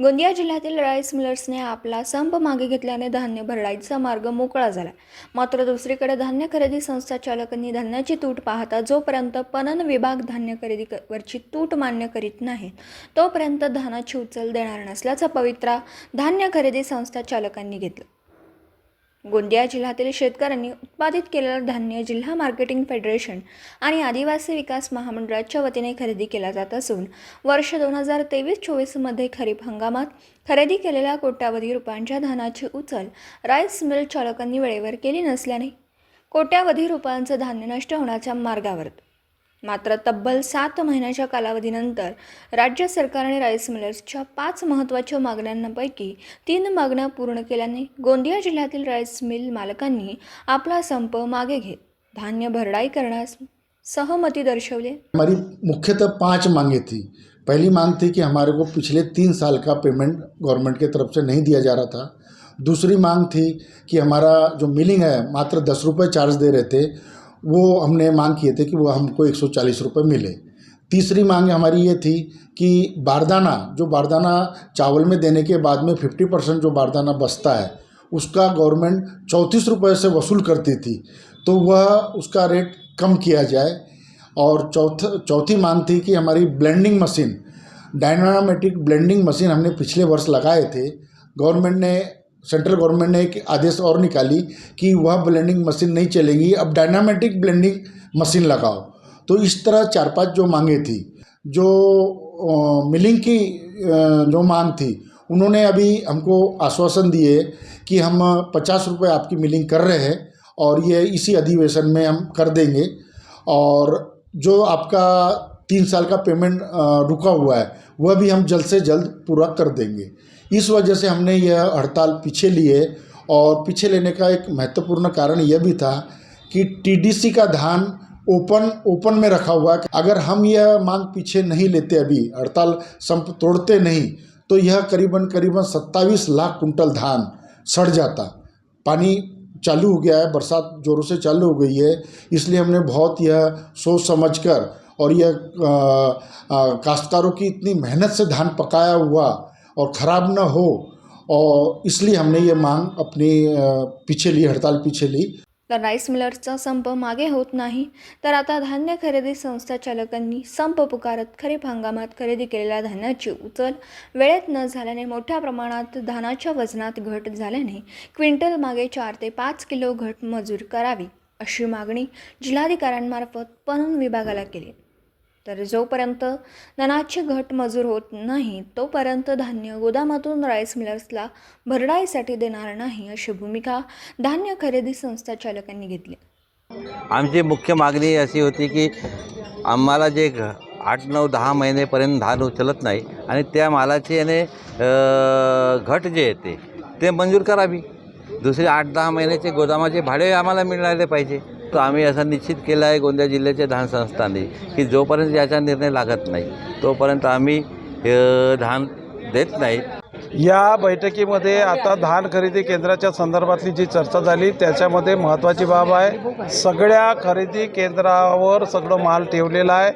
गोंदिया जिल्ह्यातील राईस मिलर्सने आपला संप मागे घेतल्याने धान्य भरडाईचा मार्ग मोकळा झाला। मात्र दुसरीकडे धान्य खरेदी संस्था चालकांनी धान्याची तूट पाहता जोपर्यंत पणन विभाग धान्य खरेदीवरची तूट मान्य करीत नाही तोपर्यंत धानाची उचल देणार नसल्याचा पवित्रा धान्य खरेदी संस्था चालकांनी घेतला। गोंदिया जिल्ह्यातील शेतकऱ्यांनी उत्पादित केलेलं धान्य जिल्हा मार्केटिंग फेडरेशन आणि आदिवासी विकास महामंडळाच्या वतीने खरेदी केला जात असून वर्ष 2023-24 मध्ये खरीप हंगामात खरेदी केलेल्या कोट्यावधी रुपयांच्या धानाची उचल राईस मिल चालकांनी वेळेवर केली नसल्याने कोट्यावधी रुपयांचं धान्य नष्ट होण्याच्या मार्गावर। मात्र तब्बल 7 महिन्याच्या कालावधीनंतर राज्य सरकारने राईस मिलर्सच्या 5 महत्त्वाच्या मागण्यांपैकी 3 मागण्या पूर्ण केल्याने गोंदिया जिल्ह्यातील राईस मिल मालकांनी आपला संप मागे घेत धान्य भरडाई करण्यास सहमती दर्शवली। हमारी मुख्यतः 5 मांगे थी। पहली मांग थी कि हमारे को पिछले 3 साल का पेमेंट गवर्नमेंट की तरफ से नहीं दिया जा रहा था। दूसरी मांग थी कि हमारा जो मिलिंग है मात्र 10 रुपये चार्ज दे रहे थे, वो हमने मांग किए थे कि वो हमको 140 रुपये मिले। तीसरी मांग हमारी ये थी कि बारदाना चावल में देने के बाद में 50% जो बारदाना बचता है उसका गवर्नमेंट 34 रुपये से वसूल करती थी, तो वह उसका रेट कम किया जाए। और चौथी मांग थी कि हमारी ब्लेंडिंग मशीन, डायनामेटिक ब्लेंडिंग मशीन हमने पिछले वर्ष लगाए थे। सेंट्रल गवर्नमेंट ने एक आदेश और निकाली कि वह ब्लेंडिंग मशीन नहीं चलेगी, अब डायनामेटिक ब्लेंडिंग मशीन लगाओ। तो इस तरह 4-5 जो मांगे थी। जो मिलिंग की जो मांग थी, उन्होंने अभी हमको आश्वासन दिए कि हम 50 रुपये आपकी मिलिंग कर रहे हैं और ये इसी अधिवेशन में हम कर देंगे, और जो आपका 3 साल का पेमेंट रुका हुआ है वह भी हम जल्द से जल्द पूरा कर देंगे। इस वजह से हमने यह हड़ताल पीछे लिए, और पीछे लेने का एक महत्वपूर्ण कारण यह भी था कि टीडीसी का धान ओपन में रखा हुआ है। अगर हम यह मांग पीछे नहीं लेते, अभी हड़ताल संप तोड़ते नहीं, तो यह करीबन 27 लाख कुंटल धान सड़ जाता। पानी चालू हो गया है, बरसात ज़ोरों से चालू हो गई है, इसलिए हमने बहुत यह सोच समझकर और यह काश्तकारों की इतनी मेहनत से धान पकाया हुआ और ख़राब न हो, और इसलिए हमने ये मांग अपनी पीछे ली, हड़ताल पीछे ली। तर राईस मिलर्सचा संप मागे होत नाही, तर आता धान्य खरेदी संस्था चालकांनी संप पुकारत खरीप हंगामात खरेदी केलेल्या धान्याची उचल वेळेत न झाल्याने मोठ्या प्रमाणात धानाच्या वजनात घट झाल्याने क्विंटल मागे 4 ते 5 किलो घट मंजूर करावी अशी मागणी जिल्हाधिकाऱ्यांमार्फत पणन विभागाला केली। तर जोपर्यंत धानाची घट मंजूर होत नाही तोपर्यंत धान्य गोदामातून राईस मिलर्सला भरडाईसाठी देणार नाही अशी भूमिका धान्य खरेदी संस्था चालकांनी घेतली। आमची मुख्य मागणी अशी होती की आम्हाला जे 8, 9, 10 महिनेपर्यंत धान उचलत नाही आणि त्या मालाची घट जे येते ते मंजूर करावी। दुसरे 8-10 महिन्याचे गोदामाचे भाडे आम्हाला मिळाले पाहिजे। तो आम्ही असा निश्चित केला आहे गोंदिया जिल्ह्याच्या धान संस्थांनी की जोपर्यंत याचा निर्णय लागत नाही तोपर्यंत आम्ही धान देत नाही। या बैठकीमध्ये आता धान खरेदी केंद्राच्या संदर्भातली जी चर्चा झाली त्याच्यामध्ये महत्त्वाची बाब आहे, सगळ्या खरेदी केंद्रावर सगळं माल ठेवलेला आहे।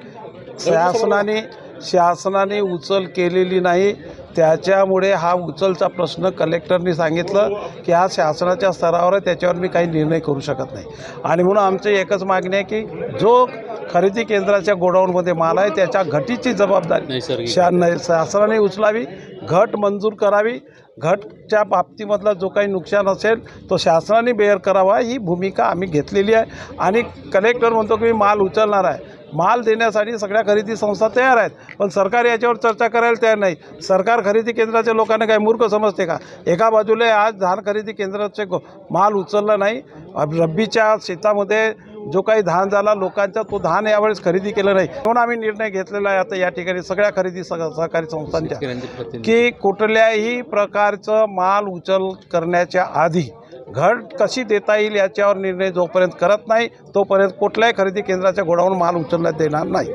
शासनाने उचल केलेली नाही, त्याच्यामुळे हा उचलचा प्रश्न कलेक्टरनी सांगितलं की हा शासनाच्या स्तरावर आहे, त्याच्यावर मी काही निर्णय करू शकत नाही। आणि म्हणून आमची एकच मागणी आहे की जो खरेदी केंद्राच्या गोडाऊनमध्ये माल आहे त्याच्या घटीची जबाबदारी शासनाने उचलावी, घट मंजूर करावी। घटच्या बाबतीमधला जो काही नुकसान असेल तो शासनाने बेअर करावा, ही भूमिका आम्ही घेतलेली आहे। आणि कलेक्टर म्हणतो की मी माल उचलणार आहे, माल देण्यासाठी सगळ्या खरेदी संस्था तयार आहेत, पण सरकार याच्यावर चर्चा करायला तयार नाही। सरकार खरेदी केंद्राच्या लोकांना काही मूर्ख समजते का? एका बाजूला आज धान खरेदी केंद्राचे माल उचलला नाही, रब्बीच्या शेतामध्ये जो काही धान झाला लोकांचा तो धान यावेळेस खरेदी केलं नाही, म्हणून आम्ही निर्णय घेतलेला आहे आता या ठिकाणी सगळ्या खरेदी सहकारी संस्थांच्या की कुठल्याही प्रकारचं माल उचल करण्याच्या आधी घट कशी देता येईल याच्यावर निर्णय जोपर्यंत करत नाही तोपर्यंत कुठल्याही खरेदी केंद्राच्या गोडाऊन माल उचलण्यात देणार नाही।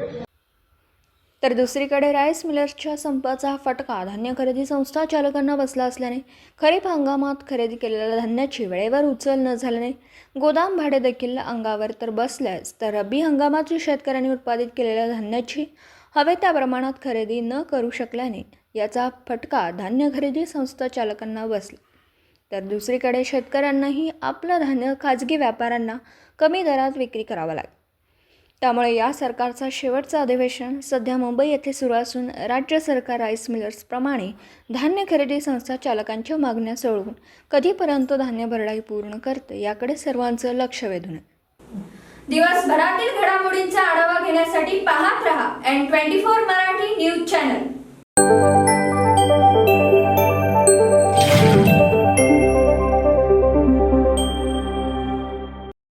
तर दुसरीकडे राईस मिलर्सच्या संपाचा फटका धान्य खरेदी संस्था चालकांना बसला असल्याने खरीप हंगामात खरेदी केलेल्या धान्याची वेळेवर उचल न झाल्याने गोदाम भाडे देखील अंगावर तर बसल्यास तर रब्बी हंगामात शेतकऱ्यांनी उत्पादित केलेल्या धान्याची हवे त्या प्रमाणात खरेदी न करू शकल्याने याचा फटका धान्य खरेदी संस्था चालकांना बसला. तर दुसरीकडे शेतकऱ्यांनाही आपलं धान्य खाजगी व्यापाऱ्यांना कमी दरात विक्री करावं लागेल. त्यामुळे या सरकारचा शेवटचं अधिवेशन सध्या मुंबई येथे सुरू असून राज्य सरकार राईस मिलर्सप्रमाणे धान्य खरेदी संस्था चालकांच्या मागण्या सोडवून कधीपर्यंत धान्य भरडाई पूर्ण करते याकडे सर्वांचं लक्ष वेधून आहे. दिवसभरातील घडामोडींचा आढावा घेण्यासाठी पाहत रहा N24 मराठी न्यूज चॅनल.